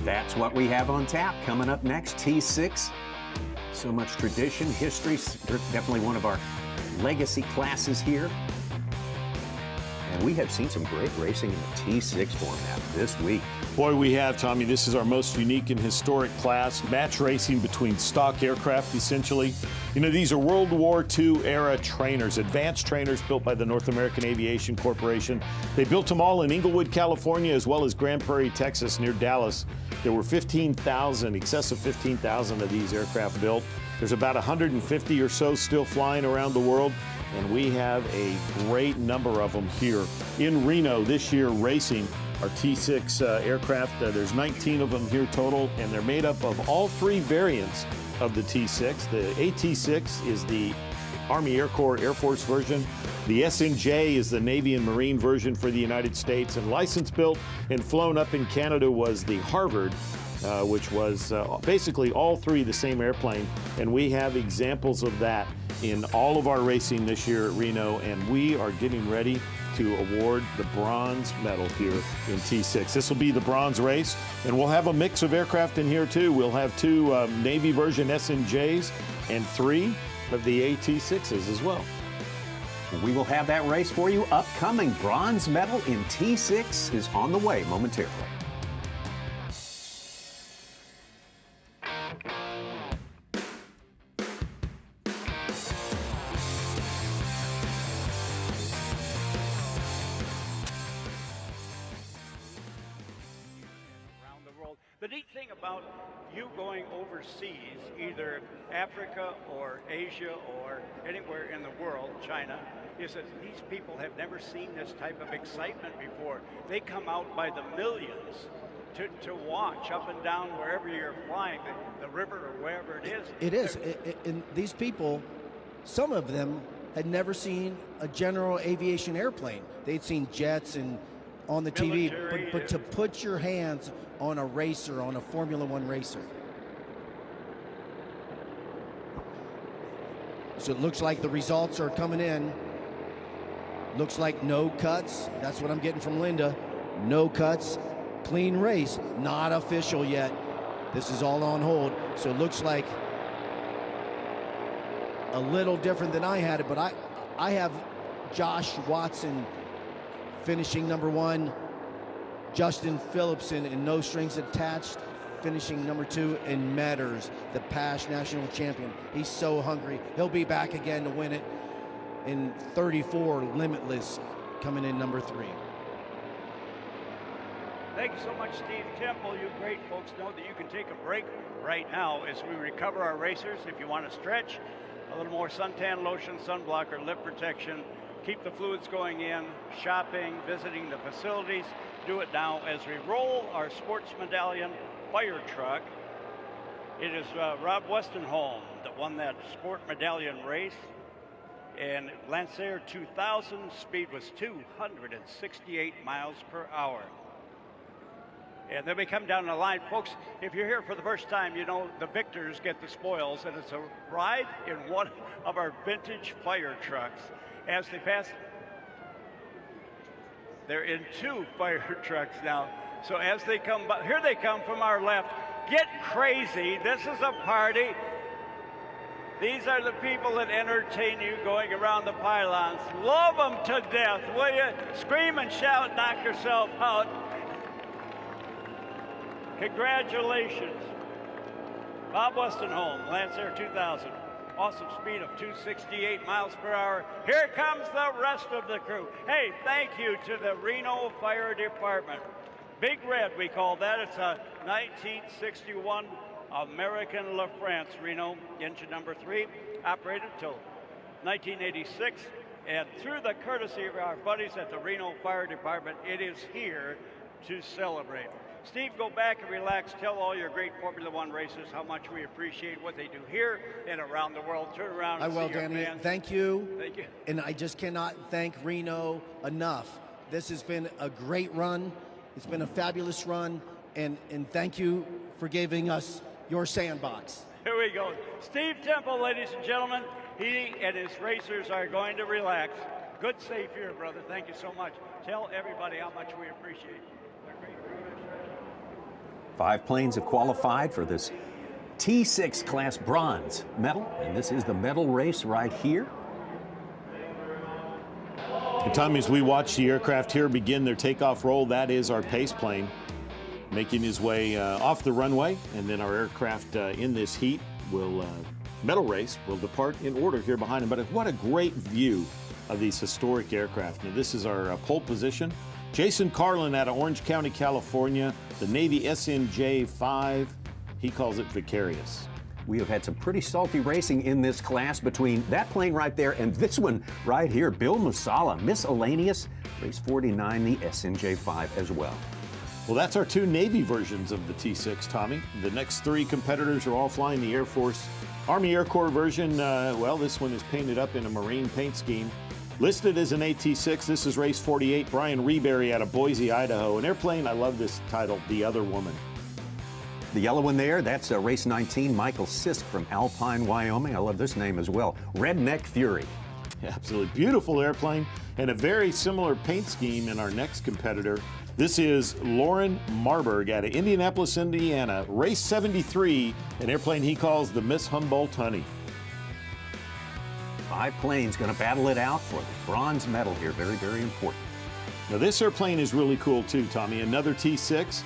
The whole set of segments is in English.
That's what we have on tap. Coming up next, T6. So much tradition, history, definitely one of our legacy classes here. And we have seen some great racing in the T6 format this week. Boy, we have, Tommy. This is our most unique and historic class. Match racing between stock aircraft, essentially. You know, these are World War II era trainers, advanced trainers built by the North American Aviation Corporation. They built them all in Inglewood, California, as well as Grand Prairie, Texas, near Dallas. There were 15,000, excess of 15,000 of these aircraft built. There's about 150 or so still flying around the world. And we have a great number of them here in Reno this year racing our T6 aircraft. There's 19 of them here total, and they're made up of all three variants of the T6. The AT6 is the Army Air Corps Air Force version. The SNJ is the Navy and Marine version for the United States, and license built and flown up in Canada was the Harvard, which was basically all three the same airplane. And we have examples of that in all of our racing this year at Reno, and we are getting ready to award the bronze medal here in T6. This will be the bronze race, and we'll have a mix of aircraft in here too. We'll have two Navy version SNJs and 3 of the AT6s as well. We will have that race for you upcoming. Bronze medal in T6 is on the way momentarily. The neat thing about you going overseas, either Africa or Asia or anywhere in the world, China, is that these people have never seen this type of excitement before. They come out by the millions to watch up and down wherever you're flying, the river or wherever it is. It is. And these people, some of them had never seen a general aviation airplane. They'd seen jets and on the TV, but to put your hands on a racer, on a Formula One racer. So it looks like the results are coming in. Looks like no cuts. That's what I'm getting from Linda. No cuts, clean race. Not official yet. This is all on hold. So it looks like a little different than I had it, but I have Josh Watson finishing number 1, Justin Phillipson in No Strings Attached finishing number 2, and Metters, the past national champion. He's so hungry. He'll be back again to win it. In 34, Limitless coming in number 3. Thank you so much, Steve Temple. You great folks know that you can take a break right now as we recover our racers. If you want to stretch, a little more suntan lotion, sunblocker, lip protection, keep the fluids going in, shopping, visiting the facilities. Do it now as we roll our Sports Medallion fire truck. It is Rob Westenholm that won that Sport Medallion race. And Lancer 2000 speed was 268 miles per hour. And then we come down the line. Folks, if you're here for the first time, you know the victors get the spoils, and it's a ride in one of our vintage fire trucks. As they pass, they're in 2 fire trucks now. So as they come by, here they come from our left. Get crazy, this is a party. These are the people that entertain you going around the pylons. Love them to death, will you? Scream and shout, knock yourself out. Congratulations. Bob Westenholm, Lancer 2000. Awesome speed of 268 miles per hour. Here comes the rest of the crew. Hey, thank you to the Reno Fire Department. Big Red, we call that. It's a 1961 American LaFrance Reno, engine number 3, operated till 1986. And through the courtesy of our buddies at the Reno Fire Department, it is here to celebrate. Steve, go back and relax. Tell all your great Formula One racers how much we appreciate what they do here and around the world. Turn around and I will, see your Danny. fans. Thank you. Thank you. And I just cannot thank Reno enough. This has been a great run. It's been a fabulous run. And thank you for giving us your sandbox. Here we go. Steve Temple, ladies and gentlemen. He and his racers are going to relax. Good, safe here, brother. Thank you so much. Tell everybody how much we appreciate their great crew. 5 planes have qualified for this T6 class bronze medal, and this is the medal race right here. And Tommy, as we watch the aircraft here begin their takeoff roll, that is our pace plane making his way off the runway, and then our aircraft in this heat will medal race will depart in order here behind him. But what a great view of these historic aircraft. Now, this is our pole position. Jason Carlin out of Orange County, California, the Navy SNJ-5. He calls it Vicarious. We have had some pretty salty racing in this class between that plane right there and this one right here. Bill Musala, miscellaneous, race 49, the SNJ-5 as well. Well, that's our 2 Navy versions of the T6, Tommy. The next 3 competitors are all flying the Air Force Army Air Corps version. Well, this one is painted up in a Marine paint scheme. Listed as an AT6, this is race 48, Brian Reberry out of Boise, Idaho. An airplane, I love this title, The Other Woman. The yellow one there, that's race 19, Michael Sisk from Alpine, Wyoming. I love this name as well, Redneck Fury. Absolutely beautiful airplane, and a very similar paint scheme in our next competitor. This is Lauren Marburg out of Indianapolis, Indiana, race 73, an airplane he calls the Miss Humboldt Honey. 5 planes going to battle it out for the bronze medal here. Very, very important. Now, this airplane is really cool too, Tommy. Another T6.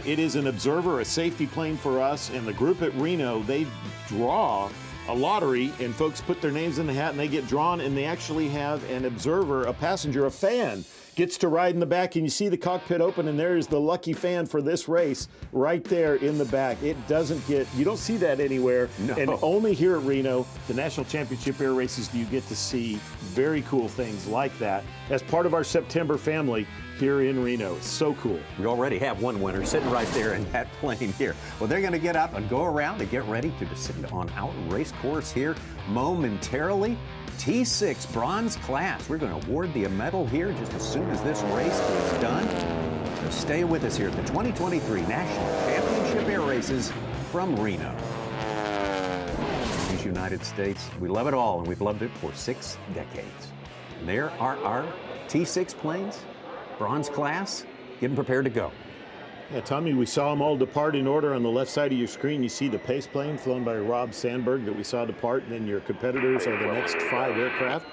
It is an observer, a safety plane for us, and the group at Reno, they draw a lottery, and folks put their names in the hat, and they get drawn, and they actually have an observer, a passenger, a fan, gets to ride in the back, and you see the cockpit open, and there is the lucky fan for this race right there in the back. It doesn't get, you don't see that anywhere, no. And only here at Reno, the National Championship Air Races, do you get to see very cool things like that as part of our September family here in Reno. It's so cool. We already have one winner sitting right there in that plane here. Well, they're going to get up and go around and get ready to descend on our race course here momentarily. T6 bronze class. We're going to award the medal here just as soon as this race is done. So stay with us here at the 2023 National Championship Air Races from Reno. These United States, we love it all, and we've loved it for 6 decades. And there are our T6 planes, bronze class, getting prepared to go. Yeah, Tommy, we saw them all depart in order. On the left side of your screen, you see the pace plane flown by Rob Sandberg that we saw depart, and then your competitors are the next 5 aircraft.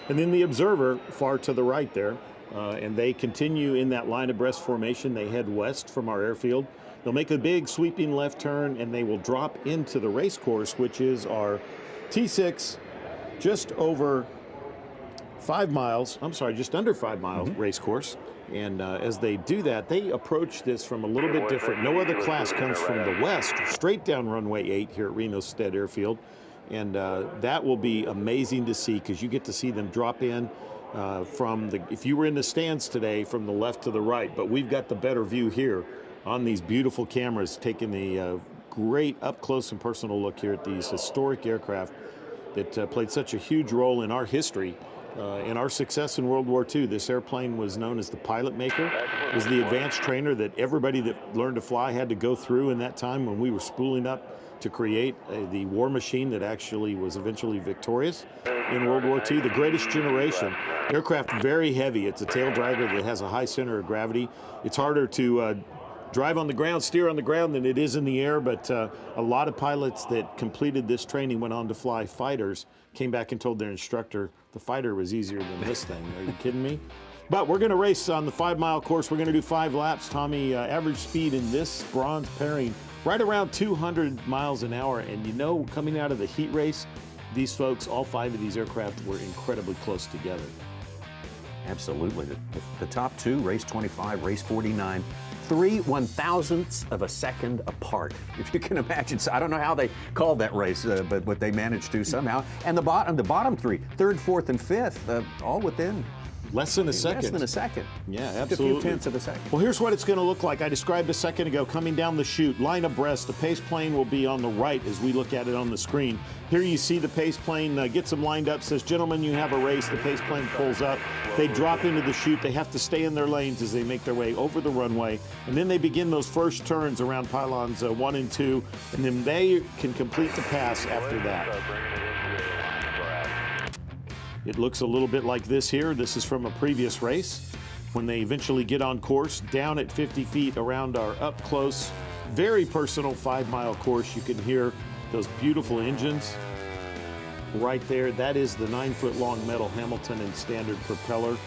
And then the observer far to the right there, and they continue in that line abreast formation. They head west from our airfield. They'll make a big sweeping left turn, and they will drop into the race course, which is our T6 just over 5 miles, I'm sorry, just under 5 mile race course. And as they do that, they approach this from a little bit different. No other class comes from the west, straight down runway 8 here at Reno Stead Airfield. And that will be amazing to see, because you get to see them drop in from the, if you were in the stands today, from the left to the right. But we've got the better view here on these beautiful cameras, taking the great up close and personal look here at these historic aircraft that played such a huge role in our history. In our success in World War II, this airplane was known as the pilot maker. It was the advanced trainer that everybody that learned to fly had to go through in that time when we were spooling up to create the war machine that actually was eventually victorious in World War II. The greatest generation. Aircraft very heavy. It's a tail dragger that has a high center of gravity. It's harder to drive on the ground, steer on the ground than it is in the air, but a lot of pilots that completed this training went on to fly fighters, came back and told their instructor the fighter was easier than this thing. Are you kidding me? But we're going to race on the 5 mile course. We're going to do 5 laps. Tommy, average speed in this bronze pairing right around 200 miles an hour. And you know, coming out of the heat race, these folks, all 5 of these aircraft were incredibly close together. Absolutely. The top 2, race 25, race 49, 3 1,000ths of a second apart. If you can imagine, so I don't know how they called that race, but they managed to somehow. And the bottom 3, 3rd, 4th, and 5th, all within less than a second. Less than a second. Yeah, Just absolutely. a few tenths of a second. Well, here's what it's going to look like. I described a second ago, coming down the chute, line abreast. The pace plane will be on the right as we look at it on the screen. Here you see the pace plane gets them lined up, says, gentlemen, you have a race. The pace plane pulls up. They drop into the chute. They have to stay in their lanes as they make their way over the runway. And then they begin those first turns around pylons 1 and 2, and then they can complete the pass after that. It looks a little bit like this here. This is from a previous race when they eventually get on course down at 50 feet around our up close very personal 5-mile course. You can hear those beautiful engines right there. That is the 9-foot-long metal Hamilton and standard propeller.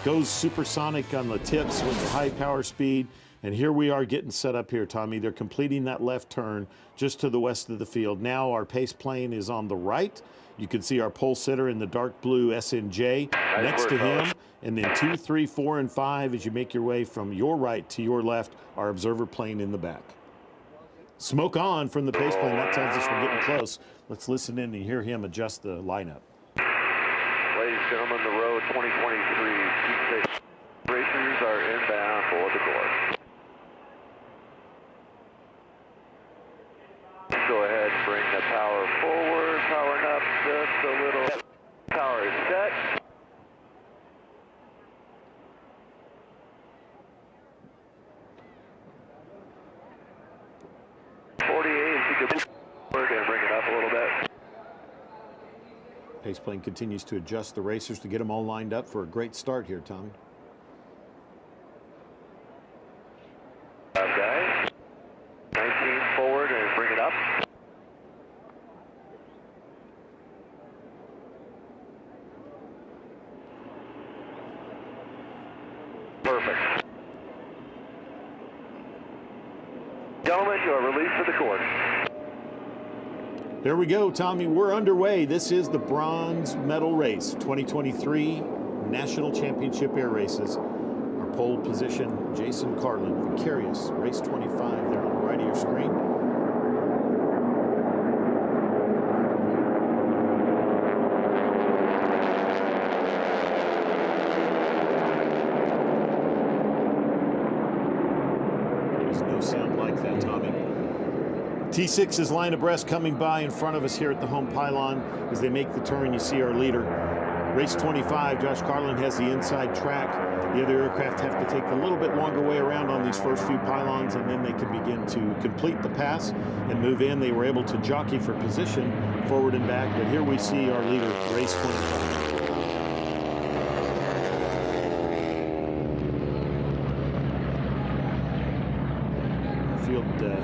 Goes supersonic on the tips with the high power speed. And here we are getting set up here, Tommy. They're completing that left turn just to the west of the field. Now our pace plane is on the right. You can see our pole sitter in the dark blue SNJ next to him. And then 2, 3, 4, and 5 as you make your way from your right to your left, our observer plane in the back. Smoke on from the pace plane. That tells us we're getting close. Let's listen in and hear him adjust the lineup. Ladies and gentlemen, the road 2023 T6 racers are inbound for the course. Go ahead and bring the power forward, powering up just a little. Power is set. And bring it up a little bit. Pace plane continues to adjust the racers to get them all lined up for a great start here, Tommy. Guys, 19 forward and bring it up. Perfect. Gentlemen, you are released for the course. There we go, Tommy. We're underway. This is the bronze medal race, 2023 National Championship Air Races. Our pole position, Jason Carlin, victorious, race 25 there on the right of your screen. There's no sound like that, Tommy. T6 is line abreast coming by in front of us here at the home pylon. As they make the turn, you see our leader. Race 25, Josh Carlin has the inside track. The other aircraft have to take a little bit longer way around on these first few pylons, and then they can begin to complete the pass and move in. They were able to jockey for position forward and back, but here we see our leader, race 25.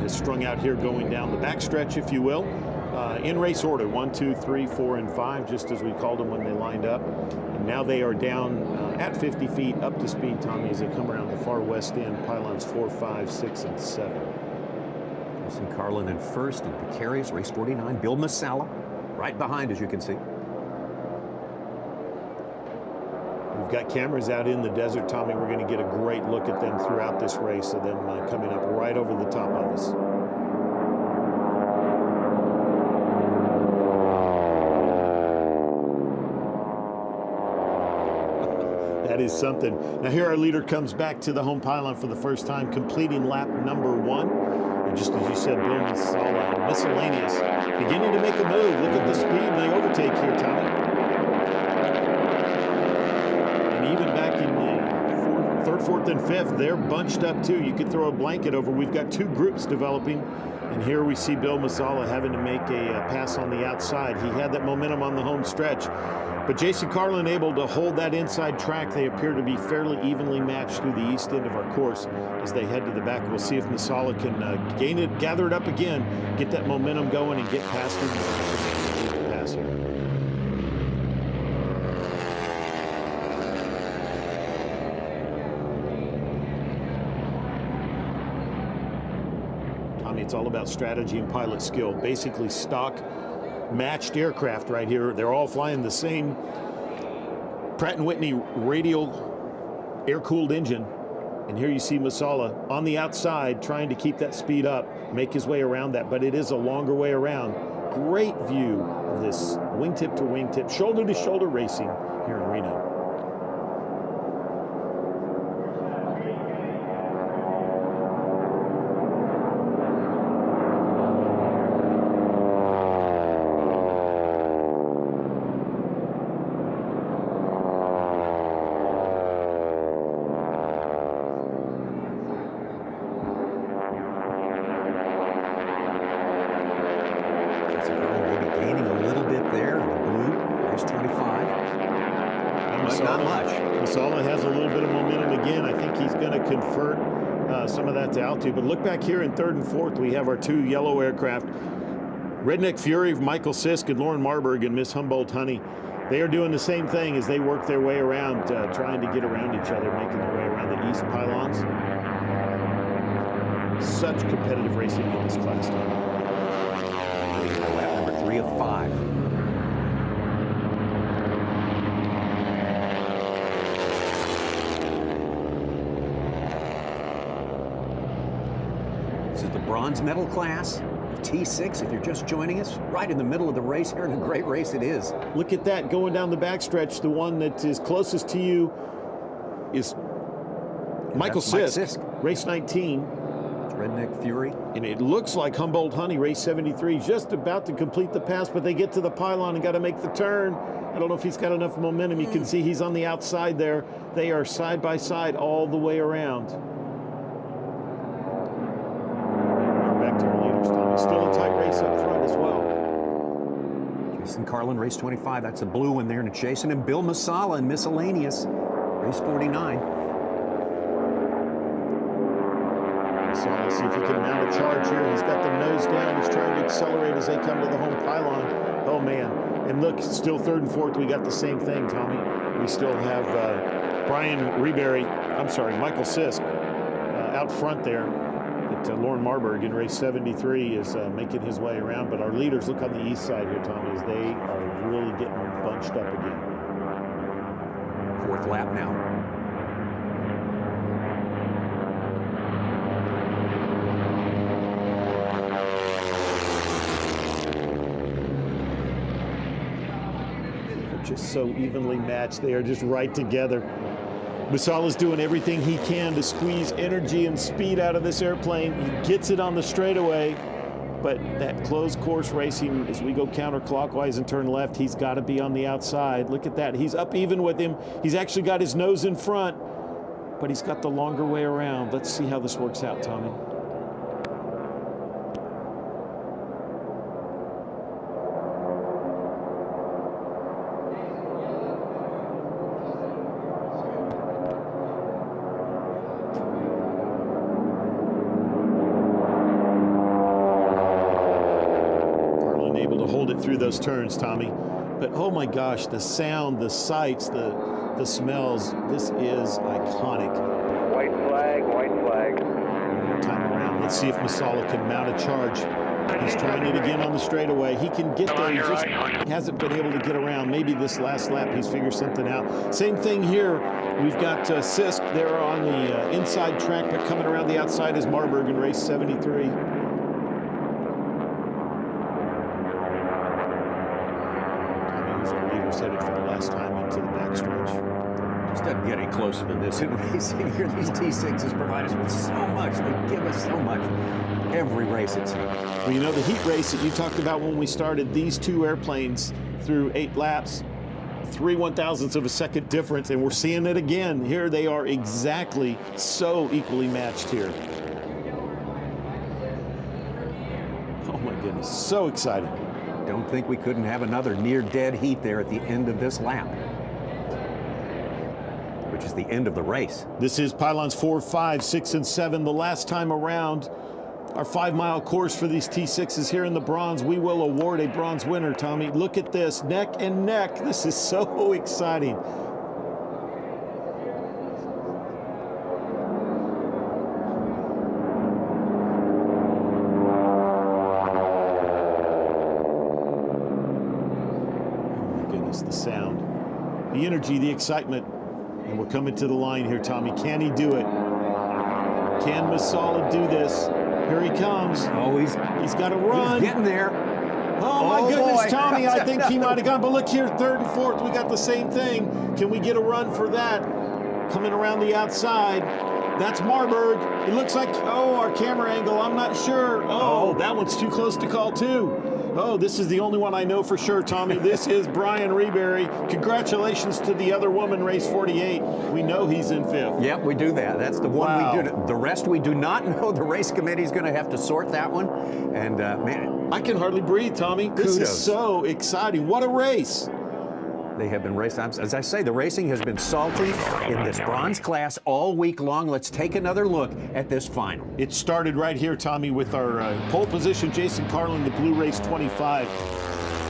Has strung out here going down the backstretch, if you will, in race order 1, 2, 3, 4, and 5, just as we called them when they lined up. And now they are down at 50 feet up to speed, Tommy, as they come around the far west end, pylons 4, 5, 6, and 7. Jason Carlin in first and precarious, race 49. Bill Masala right behind, as you can see. We've got cameras out in the desert, Tommy. We're going to get a great look at them throughout this race, of them coming up right over the top of us. That is something. Now here our leader comes back to the home pylon for the first time, completing lap number 1. And just as you said, Bill Masala and Miscellaneous beginning to make a move. Look at the speed they overtake here, Tommy. Even back in the third, fourth, and fifth, they're bunched up too. You could throw a blanket over. We've got 2 groups developing, and here we see Bill Masala having to make a pass on the outside. He had that momentum on the home stretch, but Jason Carlin able to hold that inside track. They appear to be fairly evenly matched through the east end of our course as they head to the back. We'll see if Masala can gather it up again, get that momentum going, and get past him. Pass here. It's all about strategy and pilot skill. Basically stock matched aircraft right here. They're all flying the same Pratt & Whitney radial air-cooled engine. And here you see Masala on the outside trying to keep that speed up, make his way around that, but it is a longer way around. Great view of this wingtip to wingtip, shoulder to shoulder racing here in Reno. Masala has a little bit of momentum again. I think he's going to convert some of that to altitude. But look back here in third and fourth, we have our two yellow aircraft. Redneck Fury, Michael Sisk, and Lauren Marburg and Miss Humboldt Honey. They are doing the same thing as they work their way around, trying to get around each other, making their way around the east pylons. Such competitive racing in this class, Tommy. Lap number 3 of 5. This is the bronze medal class of T6. If you're just joining us, right in the middle of the race here, and a great race it is. Look at that going down the backstretch. The one that is closest to you is Michael Sisk, race 19. Redneck Fury. And it looks like Humboldt Honey, race 73, just about to complete the pass, but they get to the pylon and got to make the turn. I don't know if he's got enough momentum. You can see he's on the outside there. They are side by side all the way around. We're back to our leaders, Tommy. Still a tight race up front as well. Jason Carlin, race 25. That's a blue one there to Jason. And Bill Masala in miscellaneous, race 49. So let's see if he can mount a charge here. He's got the nose down. He's trying to accelerate as they come to the home pylon. Oh, man. And look, still third and fourth. We got the same thing, Tommy. We still have Michael Sisk out front there. But Lauren Marburg in race 73 is making his way around. But our leaders, look on the east side here, Tommy, as they are really getting bunched up again. 4th lap now. Just so evenly matched. They are just right together. Masala's doing everything he can to squeeze energy and speed out of this airplane. He gets it on the straightaway, but that closed course racing, as we go counterclockwise and turn left, he's got to be on the outside. Look at that. He's up even with him. He's actually got his nose in front, but he's got the longer way around. Let's see how this works out, Tommy. Through those turns, Tommy. But oh my gosh, the sound, the sights, the smells, this is iconic. White flag, white flag. One more time around. Let's see if Masala can mount a charge. He's trying it again on the straightaway. He can get there, he just hasn't been able to get around. Maybe this last lap he's figured something out. Same thing here. We've got Sisk there on the inside track, but coming around the outside is Marburg in race 73. Headed for the last time into the backstretch. Just doesn't get any closer than this in racing here. These T6s provide us with so much. They give us so much every race it seems. Well, you know, the heat race that you talked about when we started, these two airplanes through 8 laps, 3 1/1000ths of a second difference, and we're seeing it again. Here they are exactly so equally matched here. Oh my goodness, so exciting. Don't think we couldn't have another near-dead heat there at the end of this lap, which is the end of the race. This is pylons 4, 5, 6, and 7. The last time around, our 5-mile course for these T6s here in the bronze. We will award a bronze winner, Tommy. Look at this, neck and neck. This is so exciting. The sound, the energy, the excitement, and we're coming to the line here, Tommy. Can he do it? Can Masala do this? Here he comes. Oh, he's got to run. He's getting there. Oh my goodness, boy. Tommy, I think he might have gone, but look here, third and fourth, we got the same thing. Can we get a run for that? Coming around the outside, that's Marburg. It looks like, oh, our camera angle, I'm not sure. Oh, that one's too close to call too. Oh, this is the only one I know for sure, Tommy. This is Brian Reberry. Congratulations to the other woman, race 48. We know he's in 5th. Yep, we do that. That's the one we do. The rest we do not know. The race committee is going to have to sort that one. And, man, I can hardly breathe, Tommy. This is so exciting. What a race. They have been raced. As I say, the racing has been salty in this bronze class all week long. Let's take another look at this final. It started right here, Tommy, with our pole position, Jason Carlin, the blue race 25.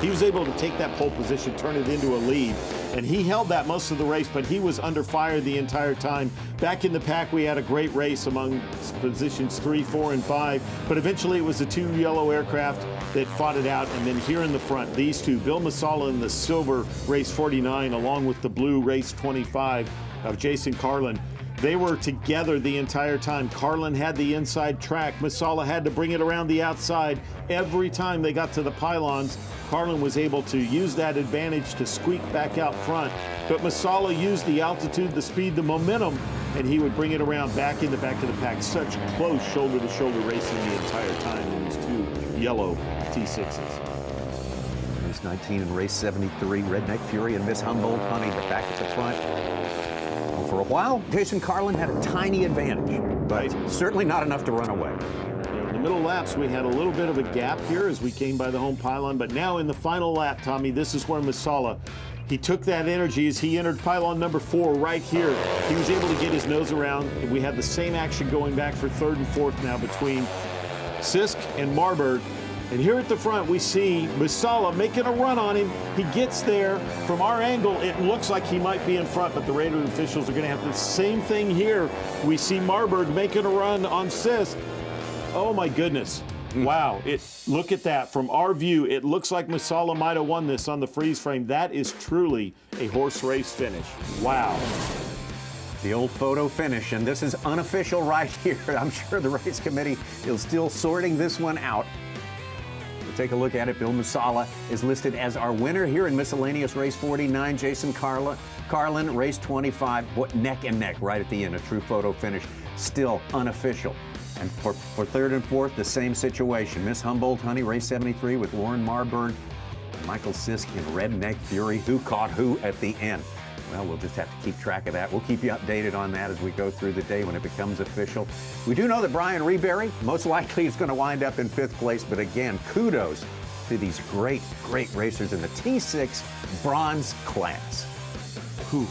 He was able to take that pole position, turn it into a lead, and he held that most of the race, but he was under fire the entire time. Back in the pack, we had a great race among positions 3, 4, and 5, but eventually it was the 2 yellow aircraft that fought it out, and then here in the front, these two, Bill Masala in the silver race 49, along with the blue race 25 of Jason Carlin. They were together the entire time. Carlin had the inside track. Masala had to bring it around the outside. Every time they got to the pylons, Carlin was able to use that advantage to squeak back out front. But Masala used the altitude, the speed, the momentum, and he would bring it around back in the back of the pack. Such close shoulder-to-shoulder racing the entire time in these 2 yellow T6s. Race 19 and race 73, Redneck Fury and Miss Humboldt Honey, the back at the front. For a while, Jason Carlin had a tiny advantage, but certainly not enough to run away. In the middle laps, we had a little bit of a gap here as we came by the home pylon, but now in the final lap, Tommy, this is where Masala, he took that energy as he entered pylon number 4 right here. He was able to get his nose around, and we had the same action going back for 3rd and 4th now between Sisk and Marburg. And here at the front, we see Masala making a run on him. He gets there. From our angle, it looks like he might be in front, but the Raider officials are going to have the same thing here. We see Marburg making a run on Sisk. Oh, my goodness. Wow. Look at that. From our view, it looks like Masala might have won this on the freeze frame. That is truly a horse race finish. Wow. The old photo finish, and this is unofficial right here. I'm sure the race committee is still sorting this one out. Take a look at it. Bill Masala is listed as our winner here in miscellaneous race 49. Jason Carlin, race 25, neck and neck right at the end. A true photo finish, still unofficial. And for 3rd and 4th, the same situation. Miss Humboldt Honey, race 73 with Lauren Marburg, Michael Sisk in Redneck Fury. Who caught who at the end? Well, we'll just have to keep track of that. We'll keep you updated on that as we go through the day when it becomes official. We do know that Brian Reberry most likely is going to wind up in 5th place, but again, kudos to these great, great racers in the T6 bronze class. Whew.